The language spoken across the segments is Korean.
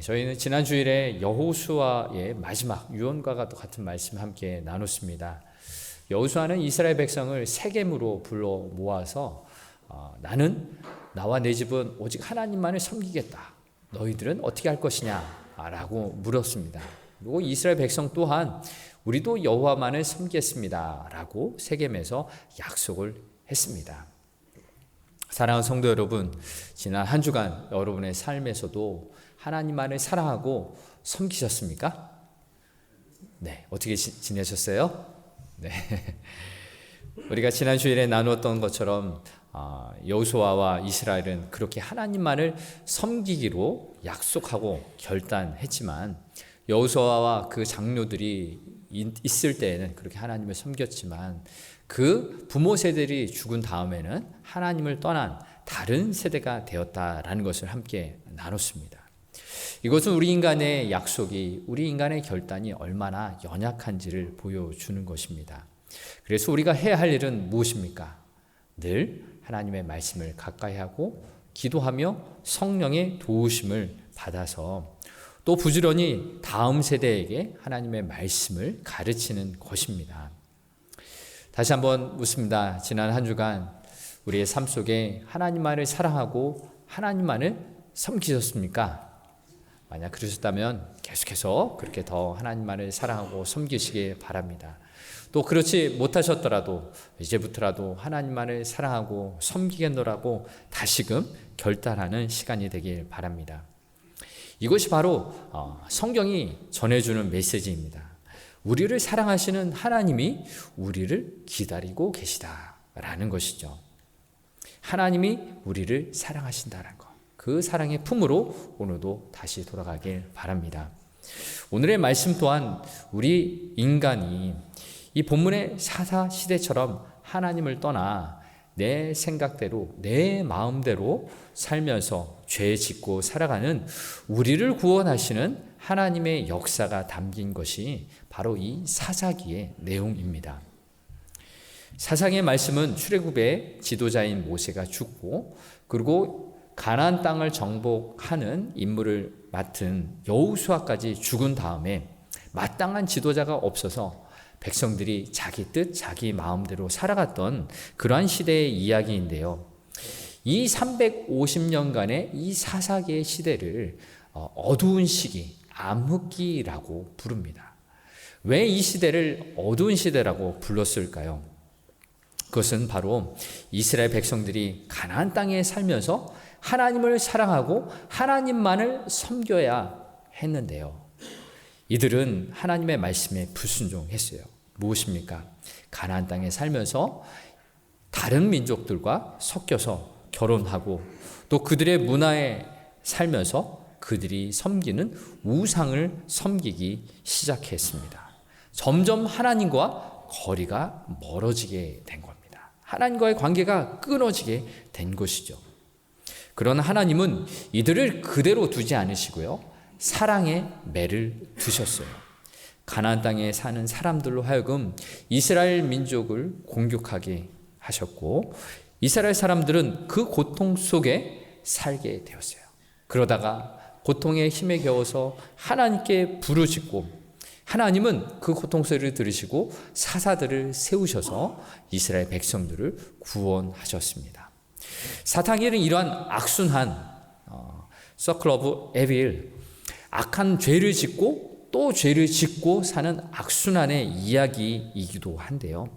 저희는 지난 주일에 여호수아의 마지막 유언과가 같은 말씀 함께 나눴습니다. 여호수아는 이스라엘 백성을 세겜으로 불러 모아서 나는 나와 내 집은 오직 하나님만을 섬기겠다. 너희들은 어떻게 할 것이냐? 라고 물었습니다. 그리고 이스라엘 백성 또한 우리도 여호와만을 섬기겠습니다. 라고 세겜에서 약속을 했습니다. 사랑하는 성도 여러분, 지난 한 주간 여러분의 삶에서도 하나님만을 사랑하고 섬기셨습니까? 네, 어떻게 지내셨어요? 네, 우리가 지난 주일에 나누었던 것처럼 여호수아와 이스라엘은 그렇게 하나님만을 섬기기로 약속하고 결단했지만 여호수아와 그 장로들이 있을 때에는 그렇게 하나님을 섬겼지만 그 부모 세대들이 죽은 다음에는 하나님을 떠난 다른 세대가 되었다라는 것을 함께 나눴습니다. 이것은 우리 인간의 약속이, 우리 인간의 결단이 얼마나 연약한지를 보여주는 것입니다. 그래서 우리가 해야 할 일은 무엇입니까? 늘 하나님의 말씀을 가까이 하고 기도하며 성령의 도우심을 받아서 또 부지런히 다음 세대에게 하나님의 말씀을 가르치는 것입니다. 다시 한번 묻습니다. 지난 한 주간 우리의 삶 속에 하나님만을 사랑하고 하나님만을 섬기셨습니까? 만약 그러셨다면 계속해서 그렇게 더 하나님만을 사랑하고 섬기시길 바랍니다. 또 그렇지 못하셨더라도 이제부터라도 하나님만을 사랑하고 섬기겠노라고 다시금 결단하는 시간이 되길 바랍니다. 이것이 바로 성경이 전해주는 메시지입니다. 우리를 사랑하시는 하나님이 우리를 기다리고 계시다라는 것이죠. 하나님이 우리를 사랑하신다는 것. 그 사랑의 품으로 오늘도 다시 돌아가길 바랍니다. 오늘의 말씀 또한 우리 인간이 이 본문의 사사시대처럼 하나님을 떠나 내 생각대로 내 마음대로 살면서 죄 짓고 살아가는 우리를 구원하시는 하나님의 역사가 담긴 것이 바로 이 사사기의 내용입니다. 사사기의 말씀은 출애굽의 지도자인 모세가 죽고 그리고 가나안 땅을 정복하는 임무를 맡은 여호수아까지 죽은 다음에 마땅한 지도자가 없어서 백성들이 자기 뜻, 자기 마음대로 살아갔던 그러한 시대의 이야기인데요. 이 350년간의 이 사사기의 시대를 어두운 시기, 암흑기라고 부릅니다. 왜 이 시대를 어두운 시대라고 불렀을까요? 그것은 바로 이스라엘 백성들이 가나안 땅에 살면서 하나님을 사랑하고 하나님만을 섬겨야 했는데요. 이들은 하나님의 말씀에 불순종했어요. 무엇입니까? 가나안 땅에 살면서 다른 민족들과 섞여서 결혼하고 또 그들의 문화에 살면서 그들이 섬기는 우상을 섬기기 시작했습니다. 점점 하나님과 거리가 멀어지게 된 겁니다. 하나님과의 관계가 끊어지게 된 것이죠. 그러나 하나님은 이들을 그대로 두지 않으시고요. 사랑의 매를 드셨어요. 가나안 땅에 사는 사람들로 하여금 이스라엘 민족을 공격하게 하셨고 이스라엘 사람들은 그 고통 속에 살게 되었어요. 그러다가 고통의 힘에 겨워서 하나님께 부르짖고 하나님은 그 고통 소리를 들으시고 사사들을 세우셔서 이스라엘 백성들을 구원하셨습니다. 사사기는 이러한 악순한 서클 오브 에빌, 악한 죄를 짓고 또 죄를 짓고 사는 악순환의 이야기이기도 한데요.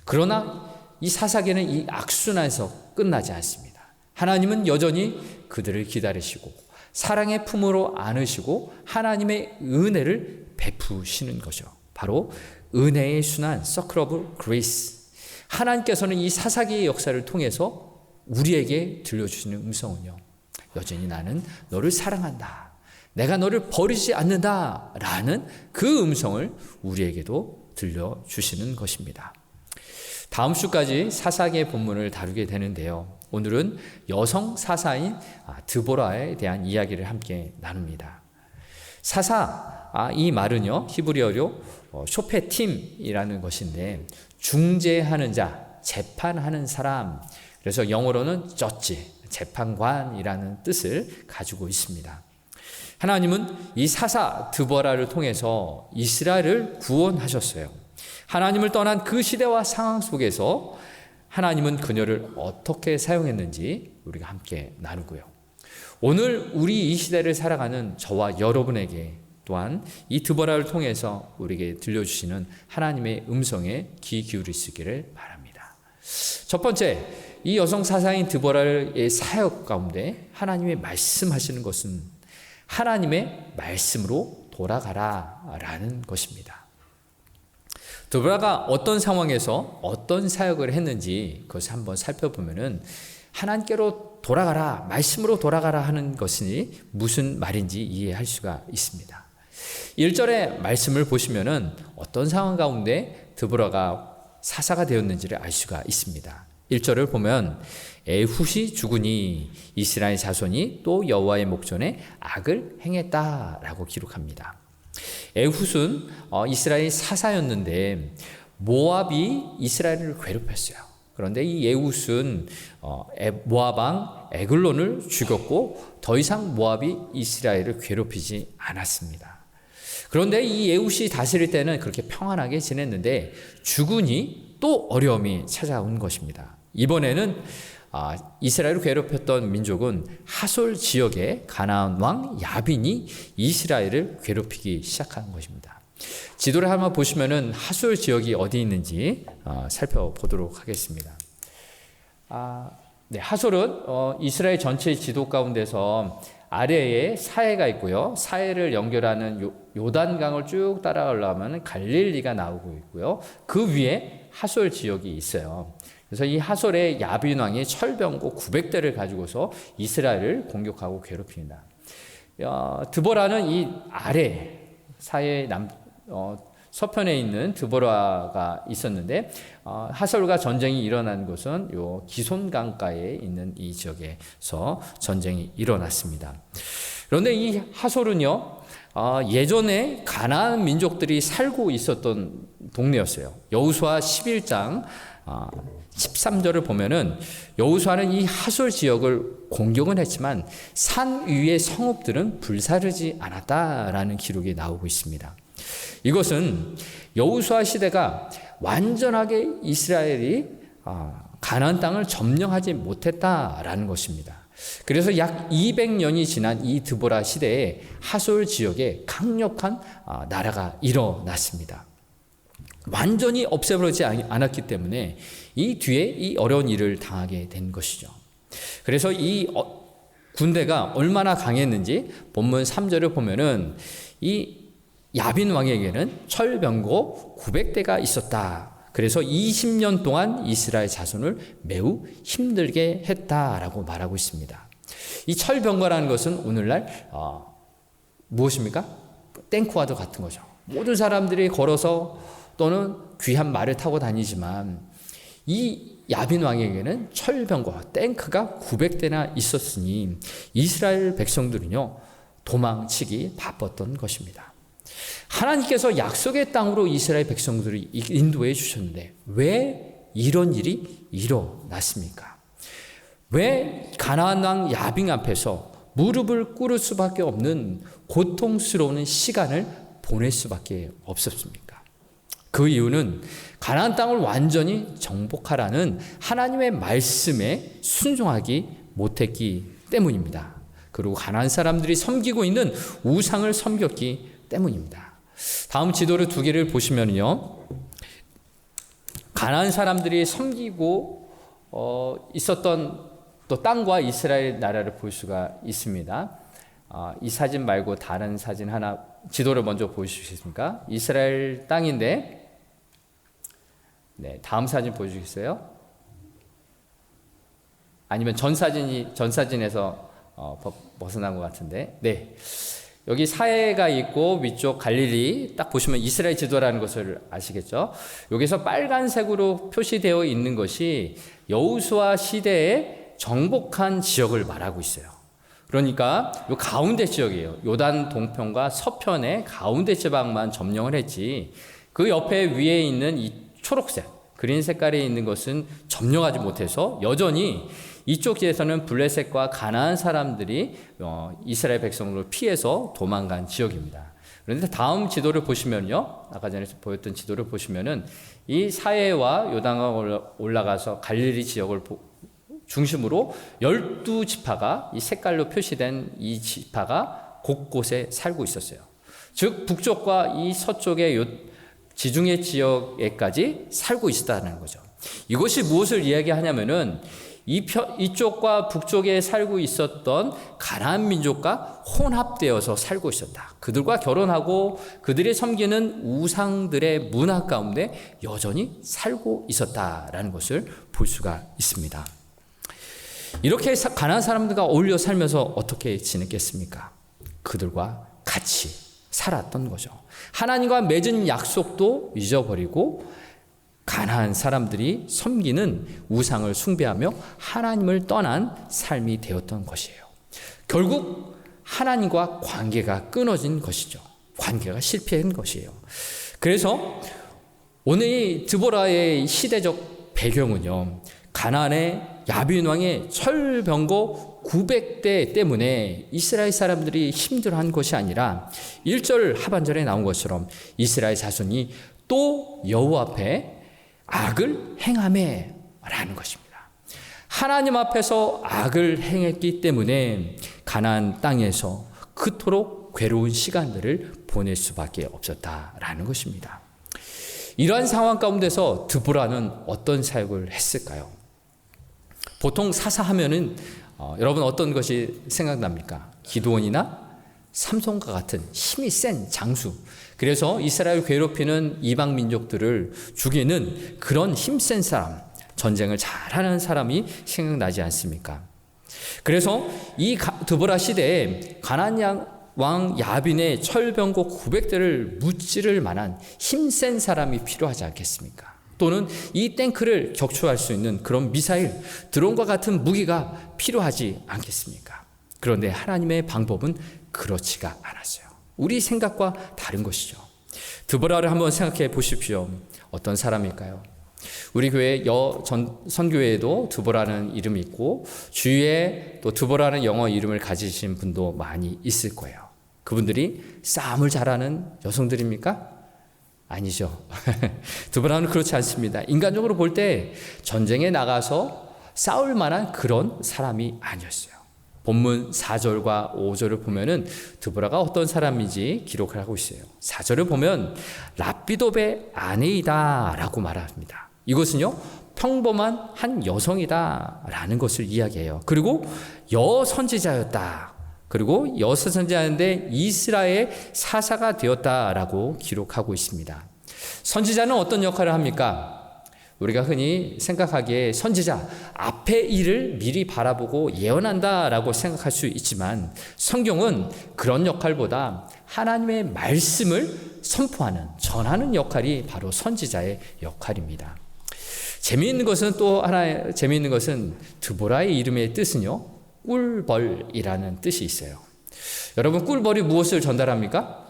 그러나 이 사사기는 이 악순환에서 끝나지 않습니다. 하나님은 여전히 그들을 기다리시고 사랑의 품으로 안으시고 하나님의 은혜를 베푸시는 거죠. 바로 은혜의 순환, 서클 오브 그레이스. 하나님께서는 이 사사기의 역사를 통해서 우리에게 들려주시는 음성은요. 여전히 나는 너를 사랑한다. 내가 너를 버리지 않는다. 라는 그 음성을 우리에게도 들려주시는 것입니다. 다음 주까지 사사기의 본문을 다루게 되는데요. 오늘은 여성 사사인 드보라에 대한 이야기를 함께 나눕니다. 사사, 이 말은요, 히브리어로 쇼페팀이라는 것인데 중재하는 자, 재판하는 사람, 그래서 영어로는 저지, 재판관이라는 뜻을 가지고 있습니다. 하나님은 이 사사 드보라를 통해서 이스라엘을 구원하셨어요. 하나님을 떠난 그 시대와 상황 속에서 하나님은 그녀를 어떻게 사용했는지 우리가 함께 나누고요. 오늘 우리 이 시대를 살아가는 저와 여러분에게 또한 이 드보라를 통해서 우리에게 들려주시는 하나님의 음성에 귀 기울일 수 있기를 바랍니다. 첫 번째, 이 여성 사사인 드보라의 사역 가운데 하나님의 말씀하시는 것은 하나님의 말씀으로 돌아가라 라는 것입니다. 드보라가 어떤 상황에서 어떤 사역을 했는지 그것을 한번 살펴보면은 하나님께로 돌아가라, 말씀으로 돌아가라 하는 것이 무슨 말인지 이해할 수가 있습니다. 1절의 말씀을 보시면은 어떤 상황 가운데 드보라가 사사가 되었는지를 알 수가 있습니다. 1절을 보면 에훗이 죽으니 이스라엘 자손이 또 여호와의 목전에 악을 행했다라고 기록합니다. 에훗은 이스라엘 사사였는데 모압이 이스라엘을 괴롭혔어요. 그런데 이 에훗은 모압 왕 에글론을 죽였고 더 이상 모압이 이스라엘을 괴롭히지 않았습니다. 그런데 이 에훗이 다스릴 때는 그렇게 평안하게 지냈는데 죽으니 또 어려움이 찾아온 것입니다. 이번에는 이스라엘을 괴롭혔던 민족은 하솔 지역의 가나안 왕 야빈이 이스라엘을 괴롭히기 시작한 것입니다. 지도를 한번 보시면은 하솔 지역이 어디 있는지 살펴보도록 하겠습니다. 하솔은 이스라엘 전체 지도 가운데서 아래에 사해가 있고요. 사해를 연결하는 요단강을 쭉 따라 올라가면 갈릴리가 나오고 있고요. 그 위에 하솔 지역이 있어요. 그래서 이 하솔의 야빈 왕이 철병고 900대를 가지고서 이스라엘을 공격하고 괴롭힙니다. 드보라는 이 아래 사해 서편에 있는 드보라가 있었는데 하솔과 전쟁이 일어난 곳은 요 기손강가에 있는 이 지역에서 전쟁이 일어났습니다. 그런데 이 하솔은요 예전에 가나안 민족들이 살고 있었던 동네였어요. 여호수아 11장 13절을 보면은 여호수아는 이 하솔 지역을 공격은 했지만 산 위의 성읍들은 불사르지 않았다라는 기록이 나오고 있습니다. 이것은 여호수아 시대가 완전하게 이스라엘이 가나안 땅을 점령하지 못했다라는 것입니다. 그래서 약 200년이 지난 이 드보라 시대에 하솔 지역에 강력한 나라가 일어났습니다. 완전히 없애버리지 않았기 때문에 이 뒤에 이 어려운 일을 당하게 된 것이죠. 그래서 이 군대가 얼마나 강했는지 본문 3절을 보면은 이 야빈 왕에게는 철병거 900대가 있었다. 그래서 20년 동안 이스라엘 자손을 매우 힘들게 했다라고 말하고 있습니다. 이 철병거라는 것은 오늘날 무엇입니까? 탱크와도 같은 거죠. 모든 사람들이 걸어서 또는 귀한 말을 타고 다니지만 이 야빈 왕에게는 철병거, 탱크가 900대나 있었으니 이스라엘 백성들은요 도망치기 바빴던 것입니다. 하나님께서 약속의 땅으로 이스라엘 백성들을 인도해 주셨는데 왜 이런 일이 일어났습니까? 왜 가나안 왕 야빈 앞에서 무릎을 꿇을 수밖에 없는 고통스러운 시간을 보낼 수밖에 없었습니까? 그 이유는 가나안 땅을 완전히 정복하라는 하나님의 말씀에 순종하기 못했기 때문입니다. 그리고 가나안 사람들이 섬기고 있는 우상을 섬겼기 때문입니다. 다음 지도를 두 개를 보시면요, 가나안 사람들이 섬기고 있었던 또 땅과 이스라엘 나라를 볼 수가 있습니다. 이 사진 말고 다른 사진 하나, 지도를 먼저 보여주시겠습니까? 이스라엘 땅인데, 네, 다음 사진 보여주시겠어요? 아니면 전 사진에서 벗어난 것 같은데, 네. 여기 사해가 있고 위쪽 갈릴리 딱 보시면 이스라엘 지도라는 것을 아시겠죠? 여기서 빨간색으로 표시되어 있는 것이 여호수아 시대에 정복한 지역을 말하고 있어요. 그러니까 요 가운데 지역이에요. 요단 동편과 서편의 가운데 지방만 점령을 했지 그 옆에 위에 있는 이 초록색 그린 색깔에 있는 것은 점령하지 못해서 여전히 이쪽 지에서는 블레셋과 가나안 사람들이 이스라엘 백성을 피해서 도망간 지역입니다. 그런데 다음 지도를 보시면요, 아까 전에 보였던 지도를 보시면은 이 사해와 요단강 올라가서 갈릴리 지역을 중심으로 12지파가 이 색깔로 표시된 이 지파가 곳곳에 살고 있었어요. 즉 북쪽과 이 서쪽의 지중해 지역에까지 살고 있었다는 거죠. 이것이 무엇을 이야기하냐면은 이쪽과 북쪽에 살고 있었던 가나안 민족과 혼합되어서 살고 있었다. 그들과 결혼하고 그들이 섬기는 우상들의 문화 가운데 여전히 살고 있었다라는 것을 볼 수가 있습니다. 이렇게 가나안 사람들과 어울려 살면서 어떻게 지냈겠습니까? 그들과 같이 살았던 거죠. 하나님과 맺은 약속도 잊어버리고 가나안 사람들이 섬기는 우상을 숭배하며 하나님을 떠난 삶이 되었던 것이에요. 결국 하나님과 관계가 끊어진 것이죠. 관계가 실패한 것이에요. 그래서 오늘 이 드보라의 시대적 배경은요, 가나안의 야빈 왕의 철병거 900대 때문에 이스라엘 사람들이 힘들어한 것이 아니라 1절 하반절에 나온 것처럼 이스라엘 자손이 또 여호와 앞에 악을 행하매 라는 것입니다. 하나님 앞에서 악을 행했기 때문에 가나안 땅에서 그토록 괴로운 시간들을 보낼 수밖에 없었다라는 것입니다. 이러한 상황 가운데서 드보라는 어떤 사역을 했을까요? 보통 사사하면은 여러분 어떤 것이 생각납니까? 기드온이나 삼손과 같은 힘이 센 장수. 그래서 이스라엘 괴롭히는 이방 민족들을 죽이는 그런 힘센 사람, 전쟁을 잘하는 사람이 생각나지 않습니까? 그래서 이 드보라 시대에 가나안 왕 야빈의 철병거 900대를 무찌를 만한 힘센 사람이 필요하지 않겠습니까? 또는 이 탱크를 격추할 수 있는 그런 미사일, 드론과 같은 무기가 필요하지 않겠습니까? 그런데 하나님의 방법은 그렇지가 않았어요. 우리 생각과 다른 것이죠. 드보라를 한번 생각해 보십시오. 어떤 사람일까요? 우리 교회 선교회에도 드보라는 이름이 있고 주위에 또 드보라는 영어 이름을 가지신 분도 많이 있을 거예요. 그분들이 싸움을 잘하는 여성들입니까? 아니죠. 드보라는 그렇지 않습니다. 인간적으로 볼 때 전쟁에 나가서 싸울 만한 그런 사람이 아니었어요. 본문 4절과 5절을 보면은 드보라가 어떤 사람인지 기록을 하고 있어요. 4절을 보면 랍비돔의 아내이다 라고 말합니다. 이것은요, 평범한 한 여성이다 라는 것을 이야기해요. 그리고 여선지자였다. 그리고 여선지자인데 이스라엘 사사가 되었다라고 기록하고 있습니다. 선지자는 어떤 역할을 합니까? 우리가 흔히 생각하기에 선지자, 앞의 일을 미리 바라보고 예언한다라고 생각할 수 있지만 성경은 그런 역할보다 하나님의 말씀을 선포하는, 전하는 역할이 바로 선지자의 역할입니다. 재미있는 것은 드보라의 이름의 뜻은요, 꿀벌이라는 뜻이 있어요. 여러분, 꿀벌이 무엇을 전달합니까?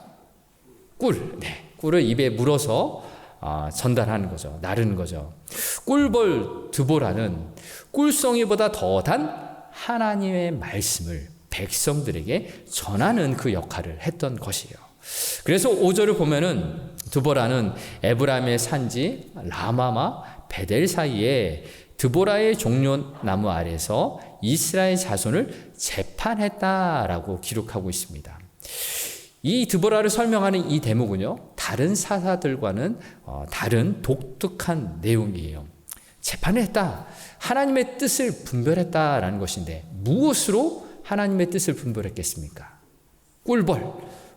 꿀을 입에 물어서 전달하는 거죠. 나르는 거죠. 꿀벌 드보라는 꿀송이보다 더한 하나님의 말씀을 백성들에게 전하는 그 역할을 했던 것이에요. 그래서 5절을 보면은 드보라는 에브라임의 산지 라마마 베델 사이에 드보라의 종려나무 아래서 이스라엘 자손을 재판했다라고 기록하고 있습니다. 이 드보라를 설명하는 이 대목은요, 다른 사사들과는 다른 독특한 내용이에요. 재판을 했다. 하나님의 뜻을 분별했다라는 것인데 무엇으로 하나님의 뜻을 분별했겠습니까?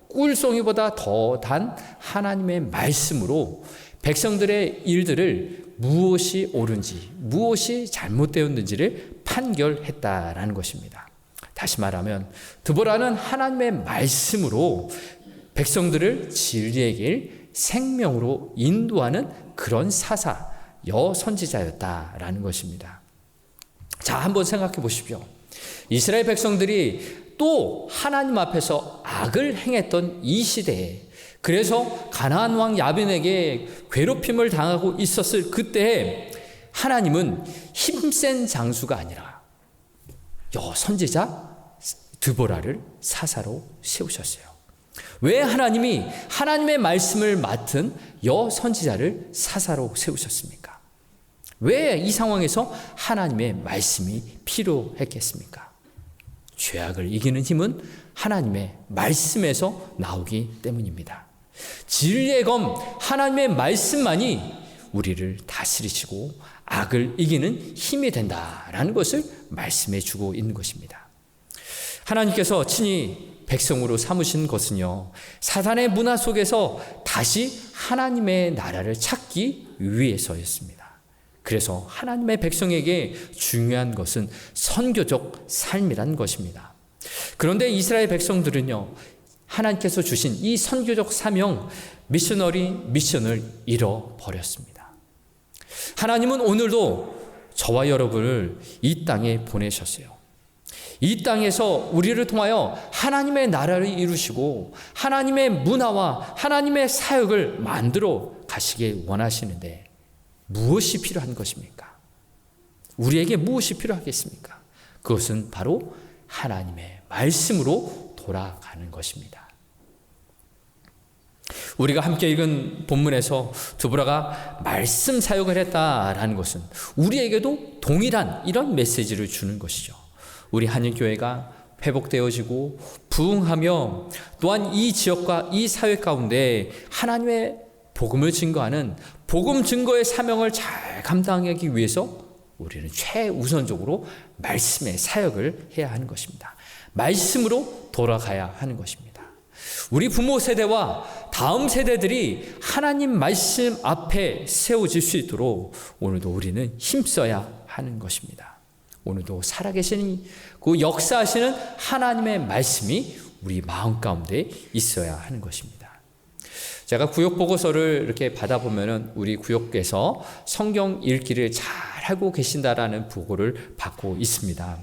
꿀송이보다 더 단 하나님의 말씀으로 백성들의 일들을 무엇이 옳은지, 무엇이 잘못되었는지를 판결했다라는 것입니다. 다시 말하면 드보라는 하나님의 말씀으로 백성들을 진리의 길, 생명으로 인도하는 그런 사사, 여선지자였다라는 것입니다. 자, 한번 생각해 보십시오. 이스라엘 백성들이 또 하나님 앞에서 악을 행했던 이 시대에, 그래서 가나안 왕 야빈에게 괴롭힘을 당하고 있었을 그때에 하나님은 힘센 장수가 아니라 선지자 드보라를 사사로 세우셨어요. 왜 하나님이 하나님의 말씀을 맡은 선지자를 사사로 세우셨습니까? 왜 이 상황에서 하나님의 말씀이 필요했겠습니까? 죄악을 이기는 힘은 하나님의 말씀에서 나오기 때문입니다. 진리의 검 하나님의 말씀만이 우리를 다스리시고 악을 이기는 힘이 된다라는 것을 말씀해 주고 있는 것입니다. 하나님께서 친히 백성으로 삼으신 것은요, 사단의 문화 속에서 다시 하나님의 나라를 찾기 위해서였습니다. 그래서 하나님의 백성에게 중요한 것은 선교적 삶이란 것입니다. 그런데 이스라엘 백성들은요, 하나님께서 주신 이 선교적 사명, 미션을 잃어버렸습니다. 하나님은 오늘도 저와 여러분을 이 땅에 보내셨어요. 이 땅에서 우리를 통하여 하나님의 나라를 이루시고 하나님의 문화와 하나님의 사역을 만들어 가시길 원하시는데 무엇이 필요한 것입니까? 우리에게 무엇이 필요하겠습니까? 그것은 바로 하나님의 말씀으로 돌아가는 것입니다. 우리가 함께 읽은 본문에서 드보라가 말씀 사역을 했다라는 것은 우리에게도 동일한 이런 메시지를 주는 것이죠. 우리 한인교회가 회복되어지고 부흥하며 또한 이 지역과 이 사회 가운데 하나님의 복음을 증거하는 복음 증거의 사명을 잘 감당하기 위해서 우리는 최우선적으로 말씀의 사역을 해야 하는 것입니다. 말씀으로 돌아가야 하는 것입니다. 우리 부모 세대와 다음 세대들이 하나님 말씀 앞에 세워질 수 있도록 오늘도 우리는 힘써야 하는 것입니다. 오늘도 살아계시는 그 역사하시는 하나님의 말씀이 우리 마음 가운데 있어야 하는 것입니다. 제가 구역 보고서를 이렇게 받아보면은 우리 구역에서 성경 읽기를 잘 하고 계신다라는 보고를 받고 있습니다.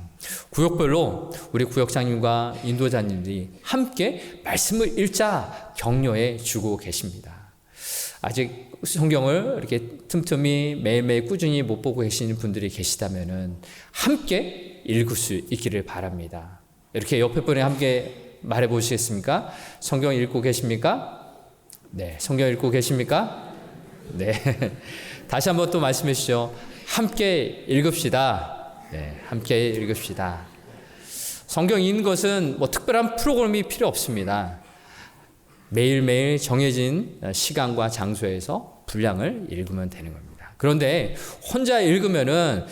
구역별로 우리 구역장님과 인도자님들이 함께 말씀을 읽자 격려해 주고 계십니다. 아직 성경을 이렇게 틈틈이 매일매일 꾸준히 못 보고 계시는 분들이 계시다면은 함께 읽을 수 있기를 바랍니다. 이렇게 옆에 분에 함께 말해 보시겠습니까? 성경 읽고 계십니까? 네, 성경 읽고 계십니까? 네. 다시 한번 또 말씀해 주시죠. 함께 읽읍시다. 네, 함께 읽읍시다. 성경 읽는 것은 뭐 특별한 프로그램이 필요 없습니다. 매일매일 정해진 시간과 장소에서 분량을 읽으면 되는 겁니다. 그런데 혼자 읽으면은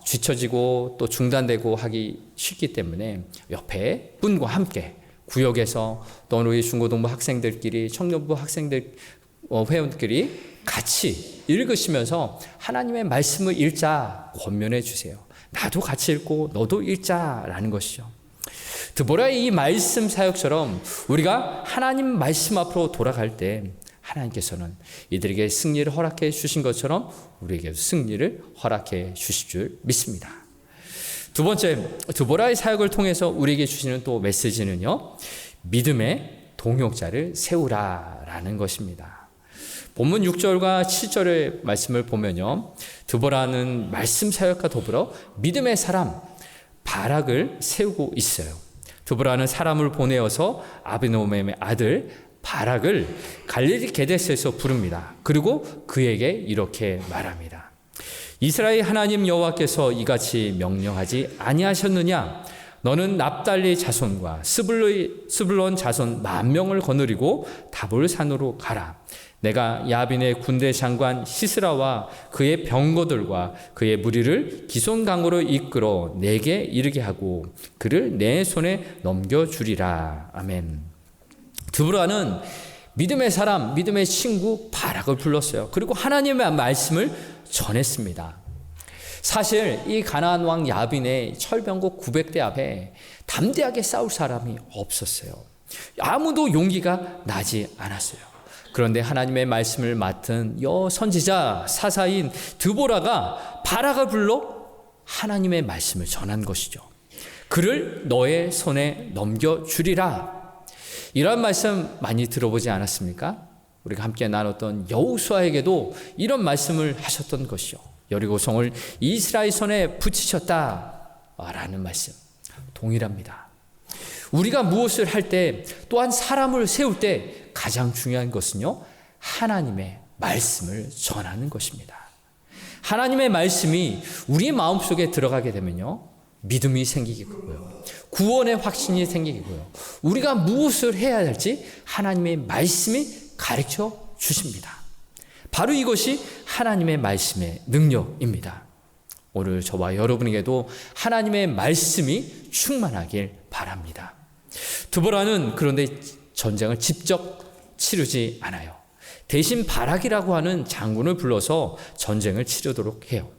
뒤처지고 또 중단되고 하기 쉽기 때문에 옆에 분과 함께 구역에서 또 우리 중고등부 학생들끼리 청년부 학생들 회원들끼리 같이 읽으시면서 하나님의 말씀을 읽자 권면해 주세요. 나도 같이 읽고 너도 읽자라는 것이죠. 드보라의 이 말씀 사역처럼 우리가 하나님 말씀 앞으로 돌아갈 때 하나님께서는 이들에게 승리를 허락해 주신 것처럼 우리에게 승리를 허락해 주실 줄 믿습니다. 두 번째, 드보라의 사역을 통해서 우리에게 주시는 또 메시지는요, 믿음의 동역자를 세우라라는 것입니다. 본문 6절과 7절의 말씀을 보면요, 드보라는 말씀 사역과 더불어 믿음의 사람 바락을 세우고 있어요. 드보라는 사람을 보내어서 아비노함의 아들 바락을 갈릴리 게데스에서 부릅니다. 그리고 그에게 이렇게 말합니다. 이스라엘 하나님 여호와께서 이같이 명령하지 아니하셨느냐? 너는 납달리 자손과 스불론 자손 10,000명을 거느리고 다볼 산으로 가라. 내가 야빈의 군대 장관 시스라와 그의 병거들과 그의 무리를 기손 강으로 이끌어 내게 이르게 하고 그를 내 손에 넘겨주리라. 아멘. 드보라는 믿음의 사람, 믿음의 친구 바락을 불렀어요. 그리고 하나님의 말씀을 전했습니다. 사실 이 가나안 왕 야빈의 철병거 900대 앞에 담대하게 싸울 사람이 없었어요. 아무도 용기가 나지 않았어요. 그런데 하나님의 말씀을 맡은 선지자 사사인 드보라가 바락을 불러 하나님의 말씀을 전한 것이죠. 그를 너의 손에 넘겨주리라. 이런 말씀 많이 들어보지 않았습니까? 우리가 함께 나눴던 여호수아에게도 이런 말씀을 하셨던 것이죠. 여리고성을 이스라엘 손에 붙이셨다. 라는 말씀 동일합니다. 우리가 무엇을 할 때 또한 사람을 세울 때 가장 중요한 것은요, 하나님의 말씀을 전하는 것입니다. 하나님의 말씀이 우리의 마음속에 들어가게 되면요, 믿음이 생기고요, 구원의 확신이 생기고요, 우리가 무엇을 해야 할지 하나님의 말씀이 가르쳐 주십니다. 바로 이것이 하나님의 말씀의 능력입니다. 오늘 저와 여러분에게도 하나님의 말씀이 충만하길 바랍니다. 드보라는 그런데 전쟁을 직접 치르지 않아요. 대신 바락이라고 하는 장군을 불러서 전쟁을 치르도록 해요.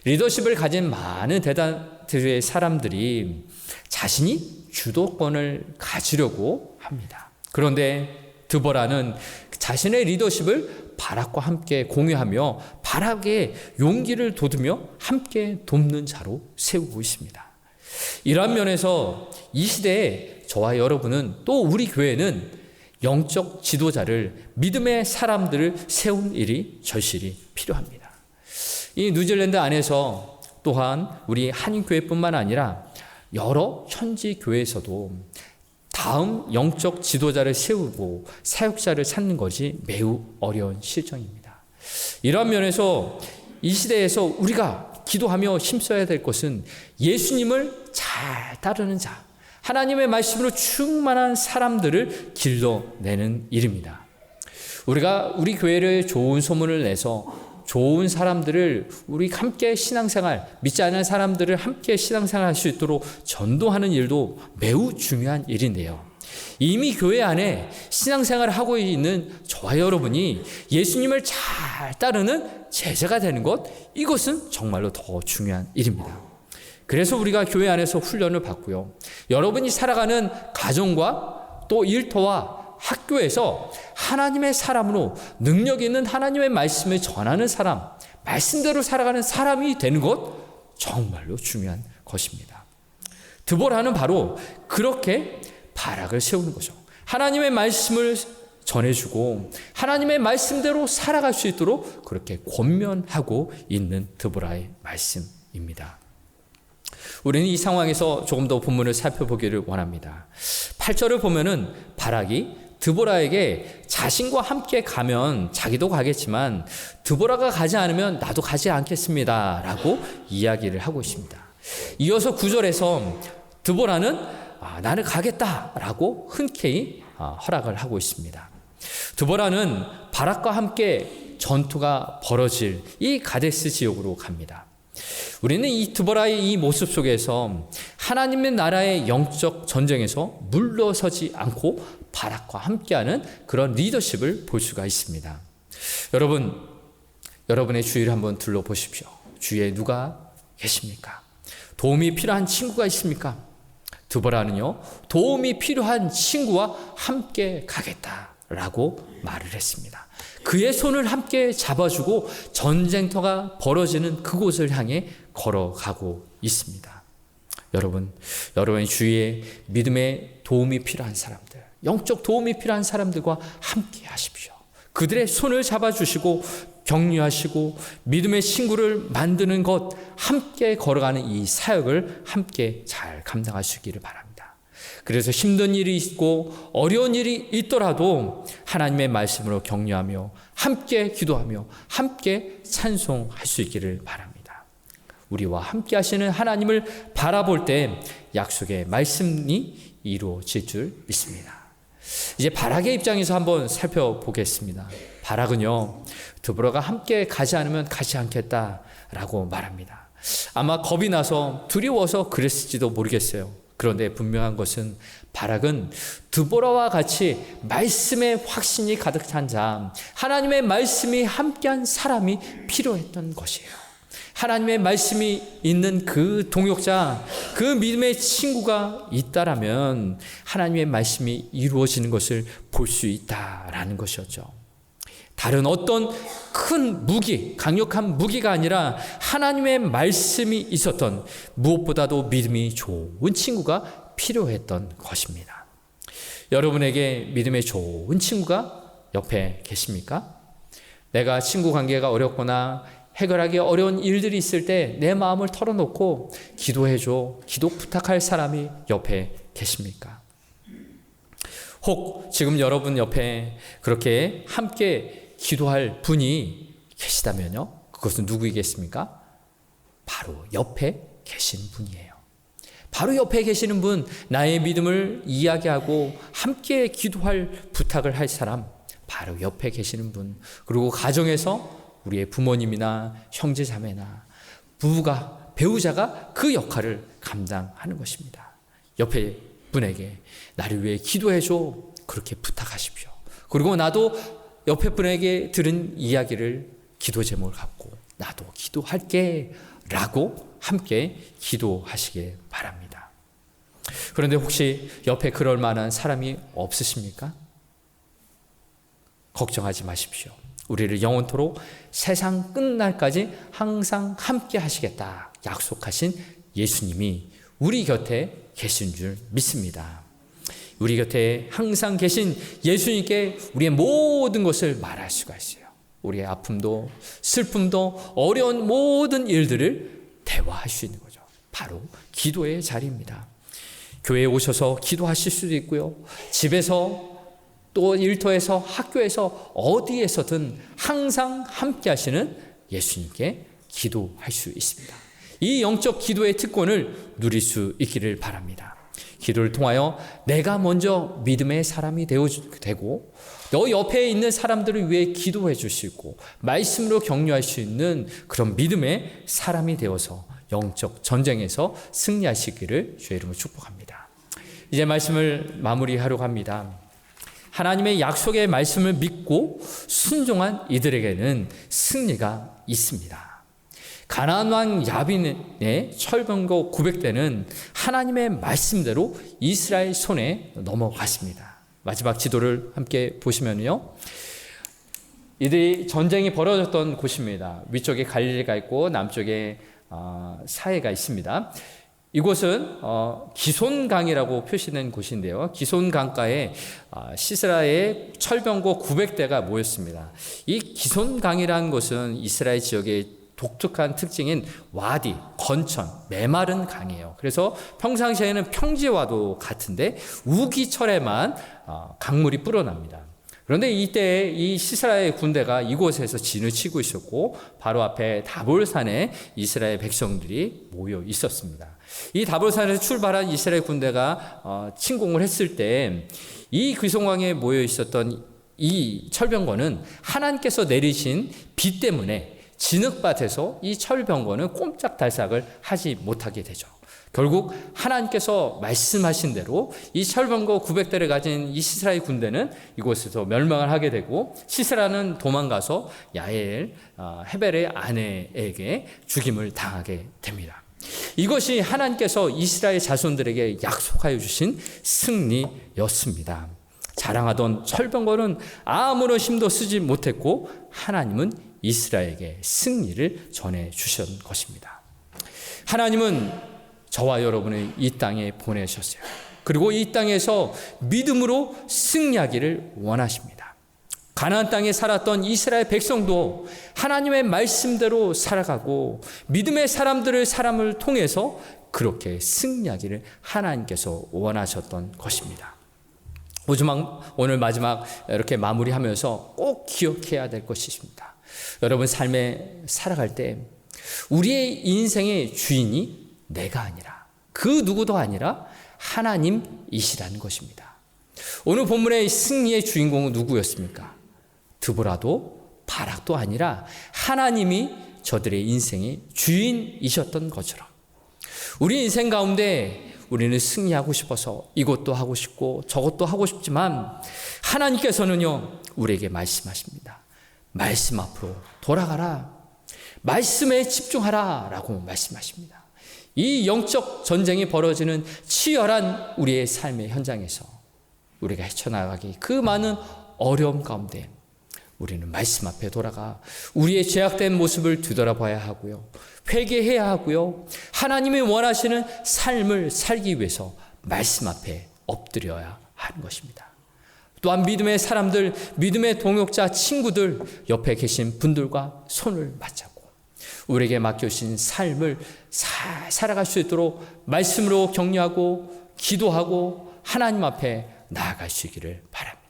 리더십을 가진 많은 대단들의 사람들이 자신이 주도권을 가지려고 합니다. 그런데 드보라는 자신의 리더십을 바락과 함께 공유하며 바락의 용기를 돋우며 함께 돕는 자로 세우고 있습니다. 이러한 면에서 이 시대에 저와 여러분은, 또 우리 교회는 영적 지도자를, 믿음의 사람들을 세운 일이 절실히 필요합니다. 이 뉴질랜드 안에서 또한 우리 한인교회뿐만 아니라 여러 현지 교회에서도 다음 영적 지도자를 세우고 사역자를 찾는 것이 매우 어려운 실정입니다. 이런 면에서 이 시대에서 우리가 기도하며 힘써야 될 것은 예수님을 잘 따르는 자, 하나님의 말씀으로 충만한 사람들을 길러내는 일입니다. 우리가 우리 교회를 좋은 소문을 내서 좋은 사람들을 우리 함께 신앙생활, 믿지 않는 사람들을 함께 신앙생활 할 수 있도록 전도하는 일도 매우 중요한 일인데요. 이미 교회 안에 신앙생활을 하고 있는 저와 여러분이 예수님을 잘 따르는 제자가 되는 것, 이것은 정말로 더 중요한 일입니다. 그래서 우리가 교회 안에서 훈련을 받고요, 여러분이 살아가는 가정과 또 일터와 학교에서 하나님의 사람으로 능력 있는 하나님의 말씀을 전하는 사람, 말씀대로 살아가는 사람이 되는 것, 정말로 중요한 것입니다. 드보라는 바로 그렇게 바락을 세우는 거죠. 하나님의 말씀을 전해주고 하나님의 말씀대로 살아갈 수 있도록 그렇게 권면하고 있는 드보라의 말씀입니다. 우리는 이 상황에서 조금 더 본문을 살펴보기를 원합니다. 8절을 보면은 바락이 드보라에게 자신과 함께 가면 자기도 가겠지만 드보라가 가지 않으면 나도 가지 않겠습니다 라고 이야기를 하고 있습니다. 이어서 9절에서 드보라는 나는 가겠다 라고 흔쾌히 허락을 하고 있습니다. 드보라는 바락과 함께 전투가 벌어질 이 가데스 지역으로 갑니다. 우리는 이 드보라의 이 모습 속에서 하나님의 나라의 영적 전쟁에서 물러서지 않고 바락과 함께하는 그런 리더십을 볼 수가 있습니다. 여러분의 주위를 한번 둘러보십시오. 주위에 누가 계십니까? 도움이 필요한 친구가 있습니까? 드보라는요, 도움이 필요한 친구와 함께 가겠다라고 말을 했습니다. 그의 손을 함께 잡아주고 전쟁터가 벌어지는 그곳을 향해 걸어가고 있습니다. 여러분의 주위에 믿음의 도움이 필요한 사람들, 영적 도움이 필요한 사람들과 함께 하십시오. 그들의 손을 잡아주시고 격려하시고 믿음의 친구를 만드는 것, 함께 걸어가는 이 사역을 함께 잘 감당하시기를 바랍니다. 그래서 힘든 일이 있고 어려운 일이 있더라도 하나님의 말씀으로 격려하며 함께 기도하며 함께 찬송할 수 있기를 바랍니다. 우리와 함께 하시는 하나님을 바라볼 때 약속의 말씀이 이루어질 줄 믿습니다. 이제 바락의 입장에서 한번 살펴보겠습니다. 바락은요, 드보라가 함께 가지 않으면 가지 않겠다라고 말합니다. 아마 겁이 나서 두려워서 그랬을지도 모르겠어요. 그런데 분명한 것은 바락은 드보라와 같이 말씀의 확신이 가득 찬 자, 하나님의 말씀이 함께한 사람이 필요했던 것이에요. 하나님의 말씀이 있는 그 동역자, 그 믿음의 친구가 있다라면 하나님의 말씀이 이루어지는 것을 볼 수 있다라는 것이었죠. 다른 어떤 큰 무기, 강력한 무기가 아니라 하나님의 말씀이 있었던, 무엇보다도 믿음이 좋은 친구가 필요했던 것입니다. 여러분에게 믿음의 좋은 친구가 옆에 계십니까? 내가 친구 관계가 어렵거나 해결하기 어려운 일들이 있을 때 내 마음을 털어놓고 기도해줘, 기도 부탁할 사람이 옆에 계십니까? 혹 지금 여러분 옆에 그렇게 함께 기도할 분이 계시다면요, 그것은 누구이겠습니까? 바로 옆에 계신 분이에요. 바로 옆에 계시는 분, 나의 믿음을 이야기하고 함께 기도할 부탁을 할 사람, 바로 옆에 계시는 분, 그리고 가정에서 우리의 부모님이나 형제자매나 부부가, 배우자가 그 역할을 감당하는 것입니다. 옆에 분에게 나를 위해 기도해줘, 그렇게 부탁하십시오. 그리고 나도 옆에 분에게 들은 이야기를 기도 제목을 갖고 나도 기도할게 라고 함께 기도하시길 바랍니다. 그런데 혹시 옆에 그럴 만한 사람이 없으십니까? 걱정하지 마십시오. 우리를 영원토록 세상 끝날까지 항상 함께 하시겠다 약속하신 예수님이 우리 곁에 계신 줄 믿습니다. 우리 곁에 항상 계신 예수님께 우리의 모든 것을 말할 수가 있어요. 우리의 아픔도 슬픔도 어려운 모든 일들을 대화할 수 있는 거죠. 바로 기도의 자리입니다. 교회에 오셔서 기도하실 수도 있고요, 집에서 또 일터에서, 학교에서, 어디에서든 항상 함께 하시는 예수님께 기도할 수 있습니다. 이 영적 기도의 특권을 누릴 수 있기를 바랍니다. 기도를 통하여 내가 먼저 믿음의 사람이 되고 너 옆에 있는 사람들을 위해 기도해 줄 수 있고 말씀으로 격려할 수 있는 그런 믿음의 사람이 되어서 영적 전쟁에서 승리하시기를 주의 이름으로 축복합니다. 이제 말씀을 마무리하려고 합니다. 하나님의 약속의 말씀을 믿고 순종한 이들에게는 승리가 있습니다. 가나안 왕 야빈의 철병거 900대는 하나님의 말씀대로 이스라엘 손에 넘어갔습니다. 마지막 지도를 함께 보시면요, 이들이 전쟁이 벌어졌던 곳입니다. 위쪽에 갈릴리가 있고 남쪽에 사해가 있습니다. 이곳은 기손강이라고 표시된 곳인데요, 기손강가에 시스라의 철병거 900대가 모였습니다. 이 기손강이라는 곳은 이스라엘 지역의 독특한 특징인 와디, 건천, 메마른 강이에요. 그래서 평상시에는 평지와도 같은데 우기철에만 강물이 불어납니다. 그런데 이때 이 시스라의 군대가 이곳에서 진을 치고 있었고 바로 앞에 다볼산에 이스라엘 백성들이 모여 있었습니다. 이 다볼산에서 출발한 이스라엘 군대가 침공을 했을 때 이 귀송강에 모여 있었던 이 철병거는 하나님께서 내리신 비 때문에 진흙밭에서 이 철병거는 꼼짝달싹을 하지 못하게 되죠. 결국 하나님께서 말씀하신 대로 이 철병거 900대를 가진 이 시스라의 군대는 이곳에서 멸망을 하게 되고 시스라는 도망가서 야엘, 헤벨의 아내에게 죽임을 당하게 됩니다. 이것이 하나님께서 이스라엘 자손들에게 약속하여 주신 승리였습니다. 자랑하던 철병거는 아무런 힘도 쓰지 못했고 하나님은 이스라엘에게 승리를 전해 주신 것입니다. 하나님은 저와 여러분을 이 땅에 보내셨어요. 그리고 이 땅에서 믿음으로 승리하기를 원하십니다. 가나안 땅에 살았던 이스라엘 백성도 하나님의 말씀대로 살아가고 믿음의 사람을 통해서 그렇게 승리하기를 하나님께서 원하셨던 것입니다. 오늘 마지막 이렇게 마무리하면서 꼭 기억해야 될 것이 있습니다. 여러분 삶에 살아갈 때 우리의 인생의 주인이 내가 아니라 그 누구도 아니라 하나님이시라는 것입니다. 오늘 본문의 승리의 주인공은 누구였습니까? 드보라도 바락도 아니라 하나님이 저들의 인생의 주인이셨던 것처럼 우리 인생 가운데 우리는 승리하고 싶어서 이것도 하고 싶고 저것도 하고 싶지만 하나님께서는요 우리에게 말씀하십니다. 말씀 앞으로 돌아가라. 말씀에 집중하라 라고 말씀하십니다. 이 영적 전쟁이 벌어지는 치열한 우리의 삶의 현장에서 우리가 헤쳐나가기 그 많은 어려움 가운데 우리는 말씀 앞에 돌아가 우리의 죄악된 모습을 뒤돌아봐야 하고요. 회개해야 하고요. 하나님이 원하시는 삶을 살기 위해서 말씀 앞에 엎드려야 하는 것입니다. 또한 믿음의 사람들, 믿음의 동역자, 친구들, 옆에 계신 분들과 손을 맞잡고 우리에게 맡겨주신 삶을 살아갈 수 있도록 말씀으로 격려하고 기도하고 하나님 앞에 나아갈 수 있기를 바랍니다.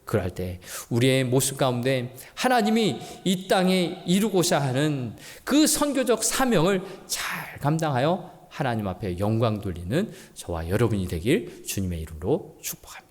그럴 때 우리의 모습 가운데 하나님이 이 땅에 이루고자 하는 그 선교적 사명을 잘 감당하여 하나님 앞에 영광 돌리는 저와 여러분이 되길 주님의 이름으로 축복합니다.